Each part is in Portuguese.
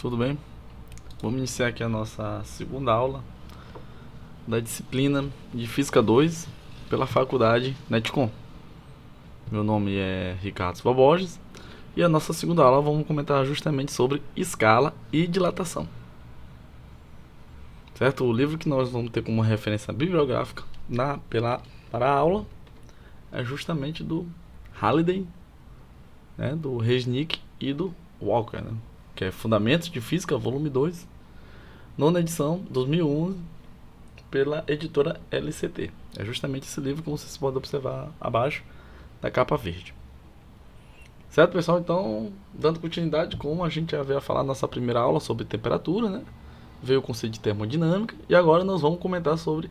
tudo bem? Vamos iniciar aqui a nossa segunda aula da disciplina de Física 2 pela faculdade Netcom. Meu nome é Ricardo Silva Borges e a nossa segunda aula vamos comentar justamente sobre escala e dilatação. Certo? O livro que nós vamos ter como referência bibliográfica para a aula é justamente do Halliday, né, do Resnick e do Walker, né, que é Fundamentos de Física, volume 2, nona edição, 2011, pela editora LCT. É justamente esse livro, como vocês podem observar abaixo da capa verde. Certo, pessoal? Então, dando continuidade, como a gente já veio a falar na nossa primeira aula sobre temperatura, né? Veio o conceito de termodinâmica, e agora nós vamos comentar sobre,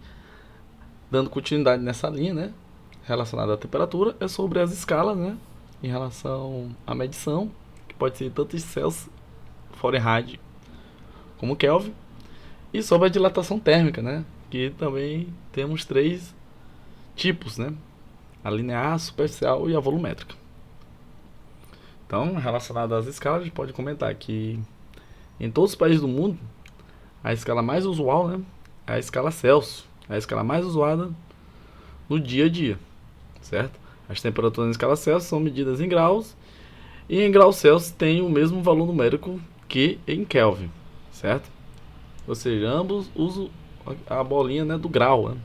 dando continuidade nessa linha, né, relacionada à temperatura, é sobre as escalas, né, em relação à medição, que pode ser tanto em Celsius, Fahrenheit como Kelvin, e sobre a dilatação térmica, né, que também temos 3 tipos, né, a linear, a superficial e a volumétrica. Então, relacionado às escalas, a gente pode comentar que em todos os países do mundo, a escala mais usual, né, é a escala Celsius, a escala mais usada no dia a dia, certo? As temperaturas na escala Celsius são medidas em graus, e em graus Celsius tem o mesmo valor numérico que em Kelvin, certo? Ou seja, ambos usam a bolinha, né, do grau, né?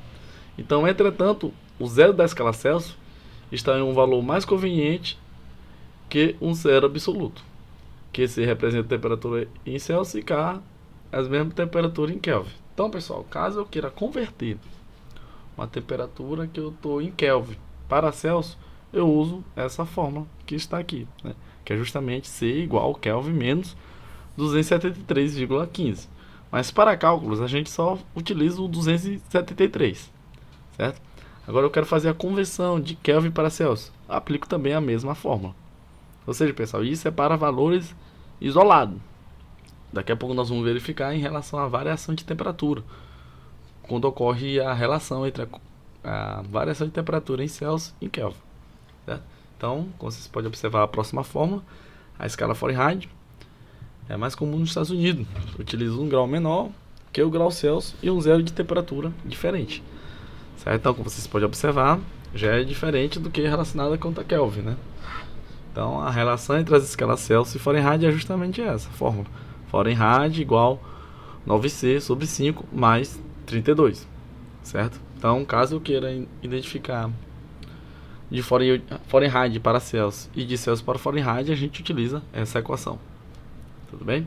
Então, entretanto, o zero da escala Celsius está em um valor mais conveniente que um zero absoluto, que se representa a temperatura em Celsius e K as mesmas temperaturas em Kelvin. Então, pessoal, caso eu queira converter uma temperatura que eu estou em Kelvin para Celsius, eu uso essa fórmula que está aqui, né? Que é justamente C igual a Kelvin menos 273,15. Mas para cálculos a gente só utiliza o 273, certo? Agora eu quero fazer a conversão de Kelvin para Celsius. Aplico também a mesma fórmula. Ou seja, pessoal, isso é para valores isolados. Daqui a pouco nós vamos verificar em relação à variação de temperatura, quando ocorre a relação entre a variação de temperatura em Celsius e em Kelvin, certo? Então, como vocês podem observar a próxima fórmula, a escala Fahrenheit é mais comum nos Estados Unidos. Utiliza um grau menor que o grau Celsius e um zero de temperatura diferente, certo? Então, como vocês podem observar, já é diferente do que relacionada com a Kelvin, né? Então, a relação entre as escalas Celsius e Fahrenheit é justamente essa fórmula. Fahrenheit igual 9C sobre 5 mais 32, certo? Então, caso eu queira identificar de Fahrenheit para Celsius e de Celsius para Fahrenheit, a gente utiliza essa equação. Tudo bem?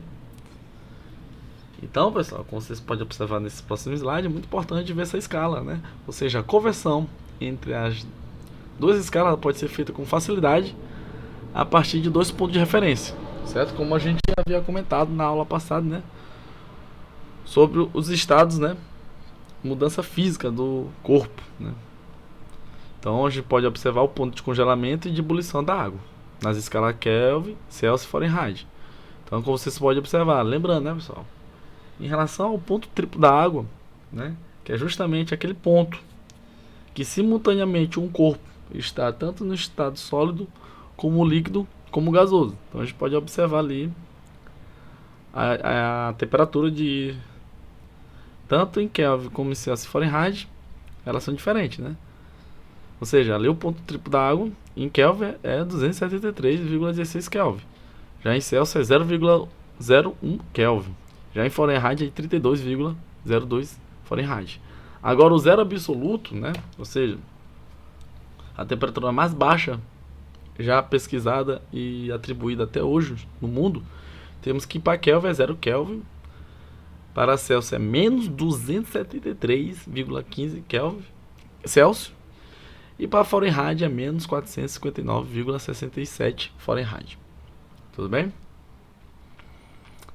Então, pessoal, como vocês podem observar nesse próximo slide, é muito importante ver essa escala, né? Ou seja, a conversão entre as duas escalas pode ser feita com facilidade a partir de 2 pontos de referência, certo? Como a gente já havia comentado na aula passada, né? Sobre os estados, né? Mudança física do corpo, né? Então a gente pode observar o ponto de congelamento e de ebulição da água nas escalas Kelvin, Celsius e Fahrenheit. Então, como vocês podem observar, lembrando, né, pessoal, em relação ao ponto triplo da água, né, que é justamente aquele ponto que simultaneamente um corpo está tanto no estado sólido como líquido como gasoso. Então a gente pode observar ali a temperatura de tanto em Kelvin como em Celsius e Fahrenheit, elas são diferentes, né? Ou seja, ali o ponto triplo da água em Kelvin é 273,16 Kelvin. Já em Celsius é 0,01 Kelvin. Já em Fahrenheit é 32,02 Fahrenheit. Agora o zero absoluto, né? Ou seja, a temperatura mais baixa já pesquisada e atribuída até hoje no mundo, temos que para Kelvin é 0 Kelvin, para Celsius é menos 273,15 Kelvin, Celsius, e para Fahrenheit é menos 459,67 Fahrenheit. Tudo bem?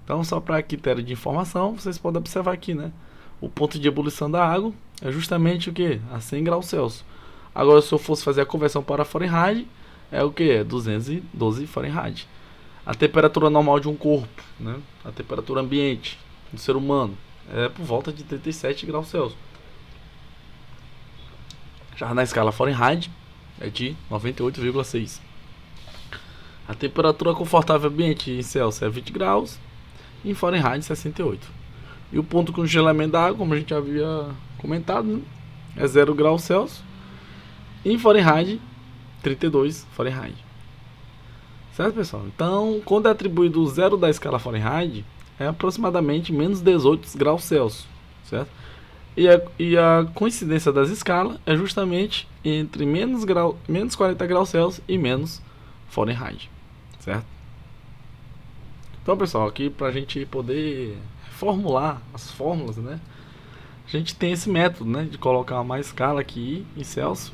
Então, só para critério de informação, vocês podem observar aqui, né? O ponto de ebulição da água é justamente o que? A 100 graus Celsius. Agora, se eu fosse fazer a conversão para Fahrenheit, é o que? É 212 Fahrenheit. A temperatura normal de um corpo, né? A temperatura ambiente do ser humano é por volta de 37 graus Celsius. Já na escala Fahrenheit é de 98,6. A temperatura confortável ambiente em Celsius é 20 graus em Fahrenheit 68. E o ponto de congelamento da água, como a gente havia comentado, né, é 0 graus Celsius em Fahrenheit 32 Fahrenheit. Certo, pessoal? Então, quando é atribuído o zero da escala Fahrenheit, é aproximadamente menos 18 graus Celsius, certo? E a coincidência das escalas é justamente entre menos 40 graus Celsius e menos Fahrenheit, certo? Então, pessoal, aqui para a gente poder formular as fórmulas, né? A gente tem esse método, né, de colocar uma escala aqui em Celsius.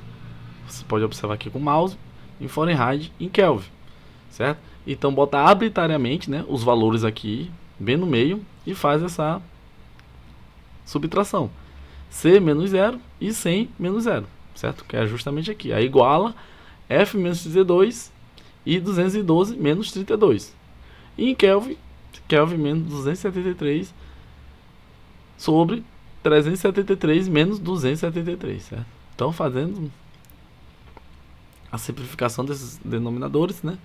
Você pode observar aqui com o mouse, em Fahrenheit, em Kelvin, certo? Então bota arbitrariamente, né, os valores aqui bem no meio e faz essa subtração. C menos 0 e 100 menos 0, certo? Que é justamente aqui. Aí iguala F menos 32 e 212 menos 32. E em Kelvin, Kelvin menos 273 sobre 373 menos 273, certo? Então fazendo a simplificação desses denominadores, né?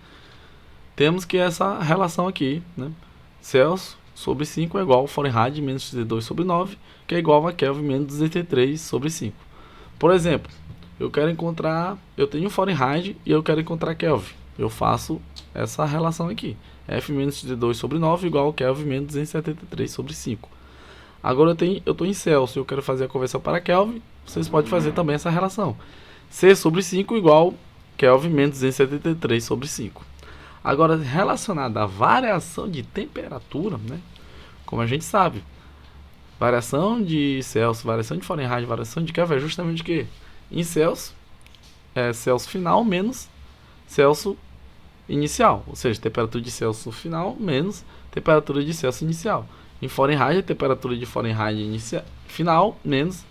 Temos que essa relação aqui, né? Celsius sobre 5 é igual a Fahrenheit menos 32 sobre 9, que é igual a Kelvin menos 203 sobre 5. Por exemplo, eu tenho Fahrenheit e eu quero encontrar Kelvin. Eu faço essa relação aqui. F menos 32 sobre 9 igual a Kelvin menos 273 sobre 5. Agora eu estou em Celsius e eu quero fazer a conversão para Kelvin. Vocês podem fazer também essa relação. C sobre 5 igual a Kelvin menos 273 sobre 5. Agora, relacionado à variação de temperatura, né? Como a gente sabe, variação de Celsius, variação de Fahrenheit, variação de Kelvin é justamente o quê? Em Celsius, é Celsius final menos Celsius inicial. Ou seja, temperatura de Celsius final menos temperatura de Celsius inicial. Em Fahrenheit, a temperatura de Fahrenheit final menos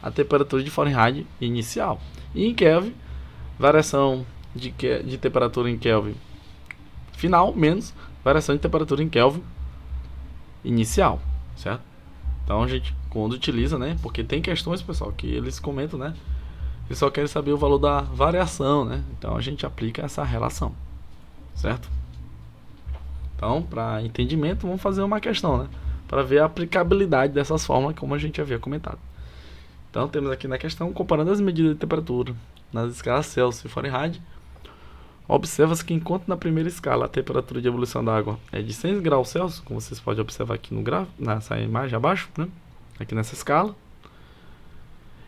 a temperatura de Fahrenheit inicial. E em Kelvin, variação de temperatura em Kelvin final menos variação de temperatura em Kelvin inicial, certo? Então a gente, quando utiliza, né? Porque tem questões, pessoal, que eles comentam, né? Eles só querem saber o valor da variação, né? Então a gente aplica essa relação, certo? Então, para entendimento, vamos fazer uma questão, né? Para ver a aplicabilidade dessas fórmulas, como a gente havia comentado. Então temos aqui na questão, comparando as medidas de temperatura nas escalas Celsius e Fahrenheit, observa-se que enquanto na primeira escala a temperatura de ebulição da água é de 100 graus Celsius, como vocês podem observar aqui no gráfico, nessa imagem abaixo, né? Aqui nessa escala.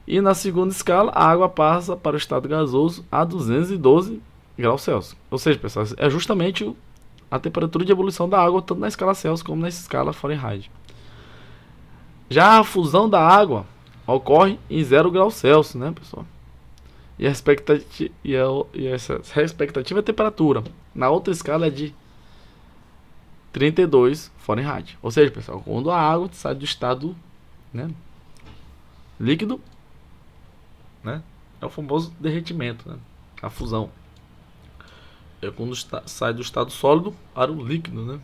E na segunda escala a água passa para o estado gasoso a 212 graus Celsius. Ou seja, pessoal, é justamente a temperatura de ebulição da água tanto na escala Celsius como na escala Fahrenheit. Já a fusão da água ocorre em 0 graus Celsius, né, pessoal? E essa respectiva temperatura na outra escala é de 32 Fahrenheit. Ou seja, pessoal, quando a água sai do estado, né, líquido, né, é o famoso derretimento, né, a fusão. É quando sai do estado sólido para o líquido, né?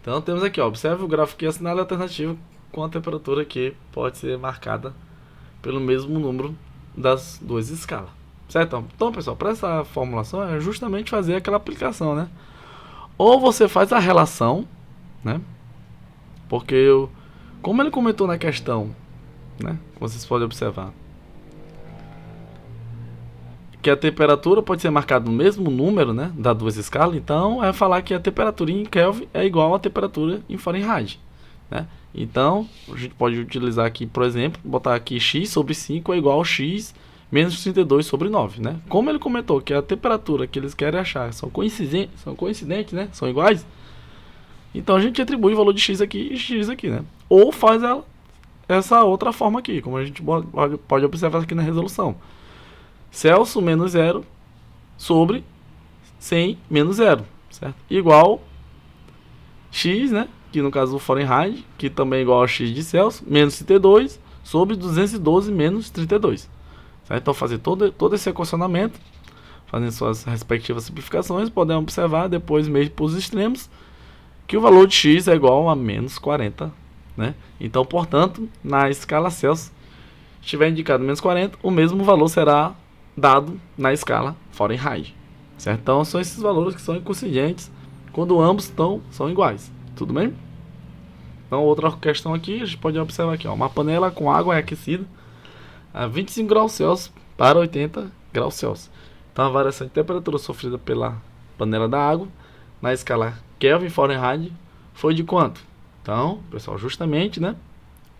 Então temos aqui, ó, observe o gráfico que assinala a alternativa com a temperatura que pode ser marcada pelo mesmo número das duas escalas, certo? Então, pessoal, para essa formulação é justamente fazer aquela aplicação, né? Ou você faz a relação, né? Porque como ele comentou na questão, né? Vocês podem observar que a temperatura pode ser marcada no mesmo número, né, das duas escalas. Então é falar que a temperatura em Kelvin é igual à temperatura em Fahrenheit, né? Então a gente pode utilizar aqui, por exemplo, botar aqui x sobre 5 é igual a x menos 32 sobre 9, né? Como ele comentou que a temperatura que eles querem achar são coincidentes, né? São iguais. Então a gente atribui o valor de x aqui e x aqui, né? Ou faz essa outra forma aqui, como a gente pode observar aqui na resolução. Celsius menos 0 sobre 100 menos 0, certo? Igual x, né? Que no caso do Fahrenheit, que também é igual a x de Celsius, menos 32 sobre 212 menos 32. Certo? Então fazer todo esse equacionamento, fazendo suas respectivas simplificações, podemos observar depois meio para os extremos, que o valor de x é igual a menos 40, né? Então, portanto, na escala Celsius, estiver indicado menos 40, o mesmo valor será dado na escala Fahrenheit, certo? Então são esses valores que são coincidentes quando ambos são iguais. Tudo bem? Então, outra questão aqui, a gente pode observar aqui, ó, uma panela com água é aquecida a 25 graus Celsius para 80 graus Celsius. Então, a variação de temperatura sofrida pela panela da água na escala Kelvin-Fahrenheit foi de quanto? Então, pessoal, justamente, né?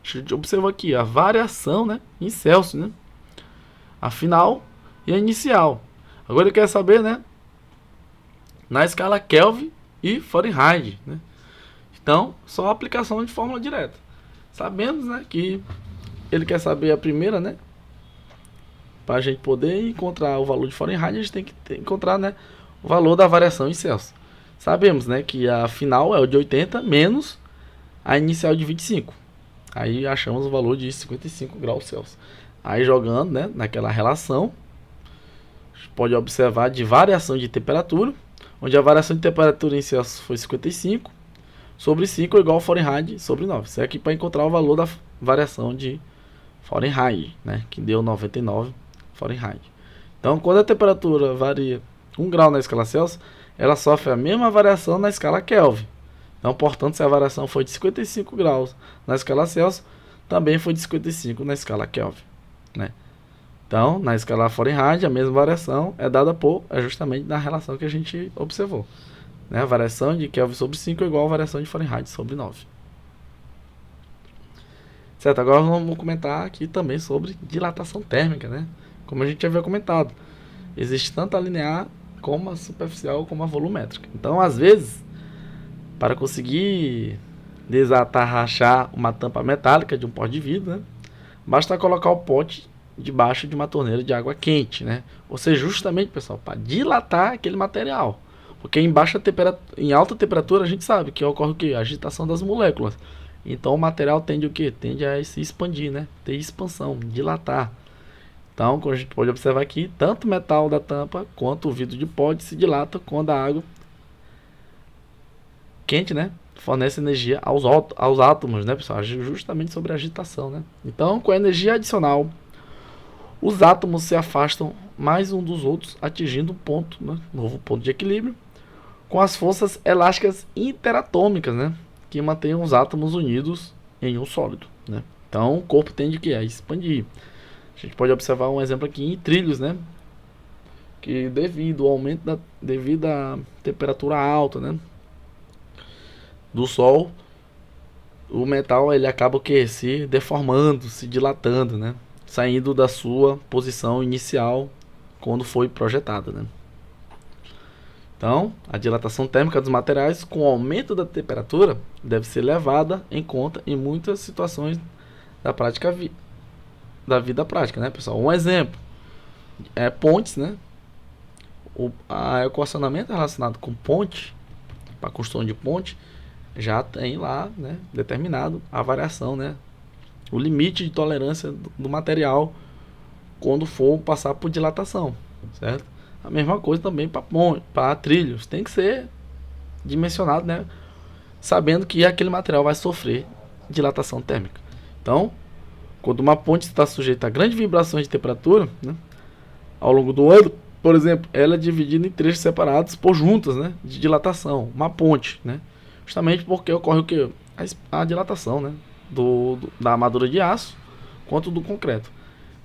A gente observa aqui a variação, né, em Celsius, né? A final e a inicial. Agora ele quer saber, né, na escala Kelvin e Fahrenheit, né? Então, só aplicação de fórmula direta. Sabemos, né, que ele quer saber a primeira, né? Para a gente poder encontrar o valor de Fahrenheit, a gente tem que encontrar, né, o valor da variação em Celsius. Sabemos, né, que a final é o de 80 menos a inicial de 25. Aí achamos o valor de 55 graus Celsius. Aí jogando, né, naquela relação, a gente pode observar de variação de temperatura, onde a variação de temperatura em Celsius foi 55 sobre 5 é igual a Fahrenheit sobre 9. Isso é aqui para encontrar o valor da variação de Fahrenheit, né, que deu 99 Fahrenheit. Então, quando a temperatura varia 1 grau na escala Celsius, ela sofre a mesma variação na escala Kelvin. Então, portanto, se a variação foi de 55 graus na escala Celsius, também foi de 55 na escala Kelvin, né? Então, na escala Fahrenheit, a mesma variação é dada é justamente na relação que a gente observou, né? A variação de Kelvin sobre 5 é igual a variação de Fahrenheit sobre 9. Certo, agora vamos comentar aqui também sobre dilatação térmica, né? Como a gente já havia comentado, existe tanto a linear como a superficial como a volumétrica. Então, às vezes, para conseguir desatarrachar uma tampa metálica de um pote de vidro, né, basta colocar o pote debaixo de uma torneira de água quente, né? Ou seja, justamente, pessoal, para dilatar aquele material. Porque em alta temperatura a gente sabe que ocorre o quê? A agitação das moléculas. Então o material tende o quê? Tende a se expandir, né? Ter expansão, dilatar. Então, como a gente pode observar aqui, tanto o metal da tampa quanto o vidro de pote se dilata quando a água quente, né, fornece energia aos átomos, né, pessoal? Justamente sobre a agitação, né? Então, com a energia adicional, os átomos se afastam mais um dos outros, atingindo um ponto, né, novo ponto de equilíbrio, com as forças elásticas interatômicas, né, que mantêm os átomos unidos em um sólido, né? Então, o corpo tende a expandir. A gente pode observar um exemplo aqui em trilhos, né, que devido ao aumento devido à temperatura alta, né, do Sol, o metal ele acaba se deformando, se dilatando, né, saindo da sua posição inicial quando foi projetado, né? Então, a dilatação térmica dos materiais com o aumento da temperatura deve ser levada em conta em muitas situações da prática da vida prática, né, pessoal? Um exemplo é pontes, né? O equacionamento relacionado com ponte, para a construção de ponte, já tem lá, né, determinado a variação, né, o limite de tolerância do material quando for passar por dilatação, certo? A mesma coisa também para trilhos, tem que ser dimensionado, né, sabendo que aquele material vai sofrer dilatação térmica. Então, quando uma ponte está sujeita a grandes vibrações de temperatura, né, ao longo do ano, por exemplo, ela é dividida em trechos separados por juntas, né, de dilatação, uma ponte, né, justamente porque ocorre o que? A dilatação, né, da armadura de aço quanto do concreto,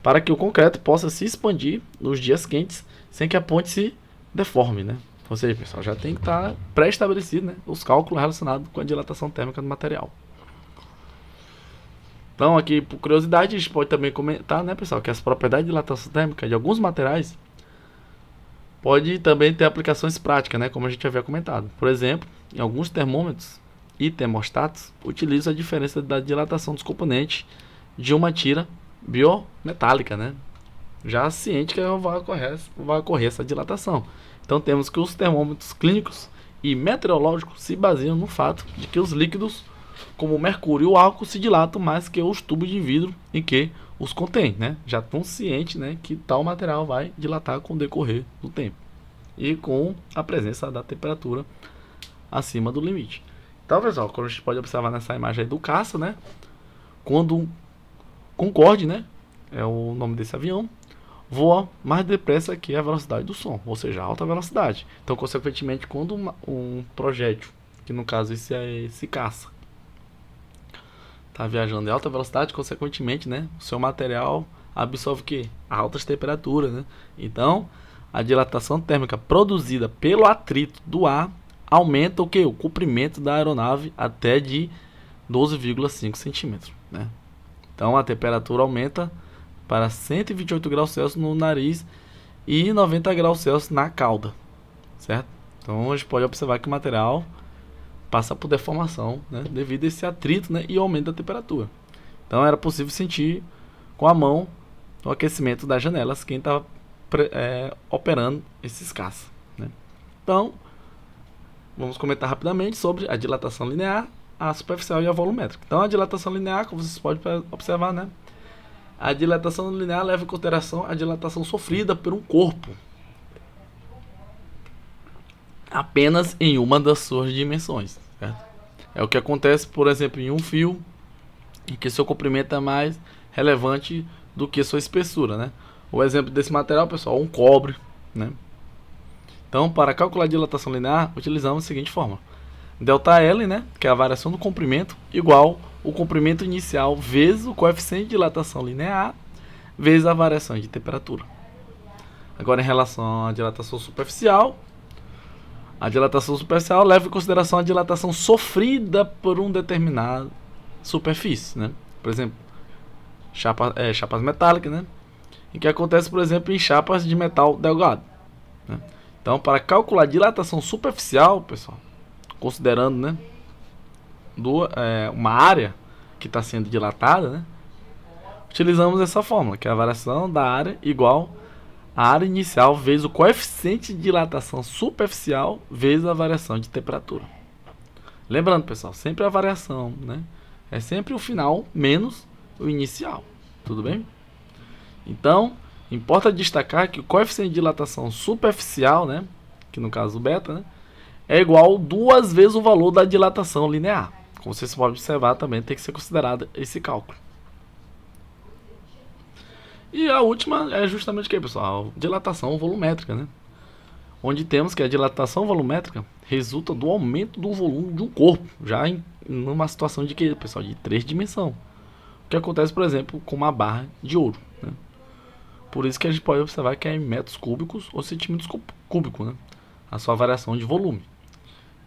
para que o concreto possa se expandir nos dias quentes sem que a ponte se deforme, né? Ou seja, pessoal, já tem que estar pré-estabelecido, né, os cálculos relacionados com a dilatação térmica do material. Então, aqui, por curiosidade, a gente pode também comentar, né, pessoal, que as propriedades de dilatação térmica de alguns materiais pode também ter aplicações práticas, né, como a gente havia comentado. Por exemplo, em alguns termômetros e termostatos, utilizam a diferença da dilatação dos componentes de uma tira biometálica, né, já ciente que vai ocorrer essa dilatação. Então, temos que os termômetros clínicos e meteorológicos se baseiam no fato de que os líquidos, como o mercúrio e o álcool, se dilatam mais que os tubos de vidro em que os contém, né? Já estão cientes, né, que tal material vai dilatar com o decorrer do tempo e com a presença da temperatura acima do limite. Então, pessoal, como a gente pode observar nessa imagem aí do caça, né, quando um Concorde, né, é o nome desse avião, voa mais depressa que a velocidade do som, ou seja, alta velocidade. Então, consequentemente, quando um projétil, que no caso esse caça, está viajando em alta velocidade, consequentemente, né, o seu material absorve o quê? Altas temperaturas, né? Então, a dilatação térmica produzida pelo atrito do ar aumenta o que? O comprimento da aeronave até de 12,5 centímetros, né? Então, a temperatura aumenta para 128 graus Celsius no nariz e 90 graus Celsius na cauda, certo? Então, a gente pode observar que o material passa por deformação, né, devido a esse atrito, né, e aumento da temperatura. Então, era possível sentir com a mão o aquecimento das janelas quem estava operando esses caças, né? Então, vamos comentar rapidamente sobre a dilatação linear, a superficial e a volumétrica. Então, a dilatação linear, como vocês podem observar, né, a dilatação linear leva em consideração a dilatação sofrida por um corpo apenas em uma das suas dimensões, certo? É o que acontece, por exemplo, em um fio, em que seu comprimento é mais relevante do que sua espessura, né? O exemplo desse material, pessoal, um cobre, né? Então, para calcular a dilatação linear, utilizamos a seguinte fórmula: ΔL, né, que é a variação do comprimento, igual o comprimento inicial vezes o coeficiente de dilatação linear vezes a variação de temperatura. Agora, em relação à dilatação superficial, a dilatação superficial leva em consideração a dilatação sofrida por um determinado superfície, né? Por exemplo, chapas metálicas, né? E que acontece, por exemplo, em chapas de metal delgado, né? Então, para calcular a dilatação superficial, pessoal, considerando, né, uma área que está sendo dilatada, né, utilizamos essa fórmula, que é a variação da área igual a área inicial vezes o coeficiente de dilatação superficial vezes a variação de temperatura. Lembrando, pessoal, sempre a variação, né, é sempre o final menos o inicial. Tudo bem? Então, importa destacar que o coeficiente de dilatação superficial, né, que no caso o beta, né, é igual 2 vezes o valor da dilatação linear. Como vocês podem observar, também tem que ser considerado esse cálculo. E a última é justamente o que, pessoal? Dilatação volumétrica, né? Onde temos que a dilatação volumétrica resulta do aumento do volume de um corpo, já numa situação de que, pessoal, de 3 dimensões. O que acontece, por exemplo, com uma barra de ouro, né? Por isso que a gente pode observar que é em metros cúbicos ou centímetros cúbicos, né, a sua variação de volume.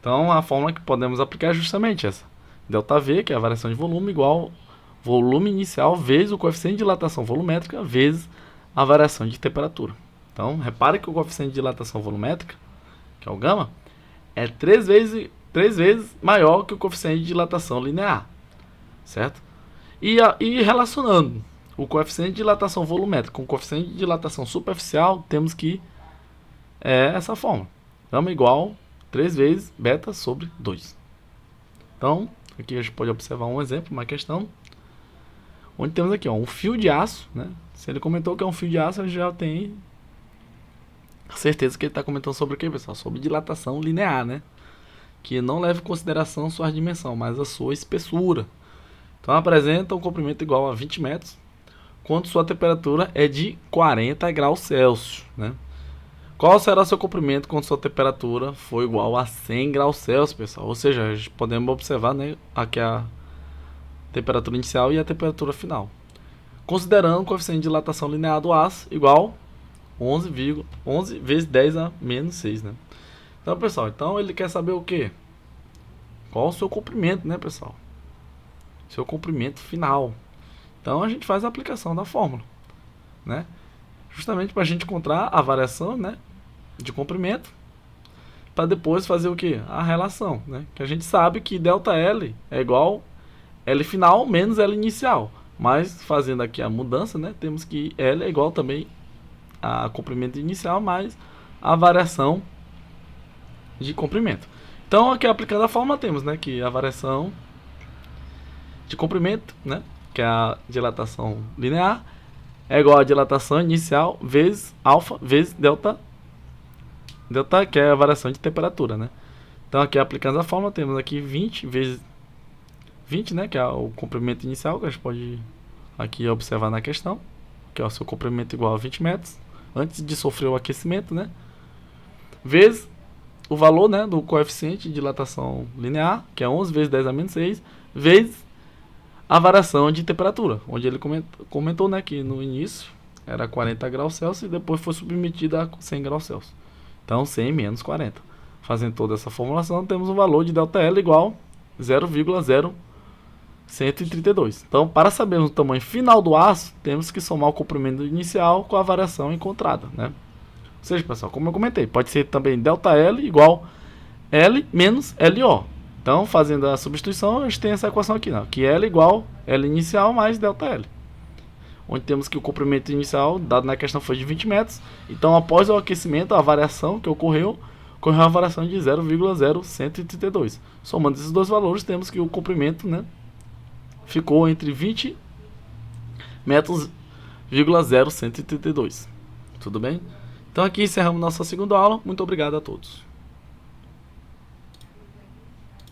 Então, a fórmula que podemos aplicar é justamente essa: ΔV, que é a variação de volume, igual volume inicial vezes o coeficiente de dilatação volumétrica vezes a variação de temperatura. Então, repare que o coeficiente de dilatação volumétrica, que é o gama, é 3 vezes maior que o coeficiente de dilatação linear, certo? E relacionando o coeficiente de dilatação volumétrica com o coeficiente de dilatação superficial, temos que essa fórmula: gama igual 3 vezes beta sobre 2. Então, aqui a gente pode observar um exemplo, uma questão, onde temos aqui, ó, um fio de aço, né? Se ele comentou que é um fio de aço, a gente já tem certeza que ele está comentando sobre o que, pessoal? Sobre dilatação linear, né? Que não leva em consideração sua dimensão, mas a sua espessura. Então, apresenta um comprimento igual a 20 metros, quando sua temperatura é de 40 graus Celsius, né? Qual será seu comprimento quando sua temperatura for igual a 100 graus Celsius, pessoal? Ou seja, podemos observar, né, aqui a temperatura inicial e a temperatura final. Considerando o coeficiente de dilatação linear do aço igual 11 vezes 10 a menos 6, né? Então, pessoal, ele quer saber o quê? Qual o seu comprimento, né, pessoal? Seu comprimento final. Então, a gente faz a aplicação da fórmula, né? Justamente para a gente encontrar a variação, né, de comprimento, para depois fazer o que? A relação, né? Que a gente sabe que ΔL é igual L final menos L inicial. Mas fazendo aqui a mudança, né, temos que L é igual também a comprimento inicial mais a variação de comprimento. Então, aqui aplicando a fórmula, temos, né, que a variação de comprimento, né, que é a dilatação linear, é igual a dilatação inicial vezes alfa vezes delta, que é a variação de temperatura, né? Então, aqui aplicando a fórmula, temos aqui 20 vezes 20, né, que é o comprimento inicial, que a gente pode aqui observar na questão, que é o seu comprimento igual a 20 metros, antes de sofrer o aquecimento, né? Vezes o valor, né, do coeficiente de dilatação linear, que é 11 vezes 10 a menos 6, vezes a variação de temperatura, onde ele comentou, né, que no início era 40 graus Celsius e depois foi submetida a 100 graus Celsius. Então 100 menos 40. Fazendo toda essa formulação, temos um valor de ΔL igual 0,0132. Então, para sabermos o tamanho final do aço, temos que somar o comprimento inicial com a variação encontrada, né? Ou seja, pessoal, como eu comentei, pode ser também ΔL igual L menos LO. Então, fazendo a substituição, a gente tem essa equação aqui, né? Que L igual L inicial mais ΔL. Onde temos que o comprimento inicial, dado na questão, foi de 20 metros. Então, após o aquecimento, a variação que ocorreu uma variação de 0,0132. Somando esses dois valores, temos que o comprimento, né, ficou entre 20 metros, 0,0132. Tudo bem? Então, aqui encerramos nossa segunda aula. Muito obrigado a todos.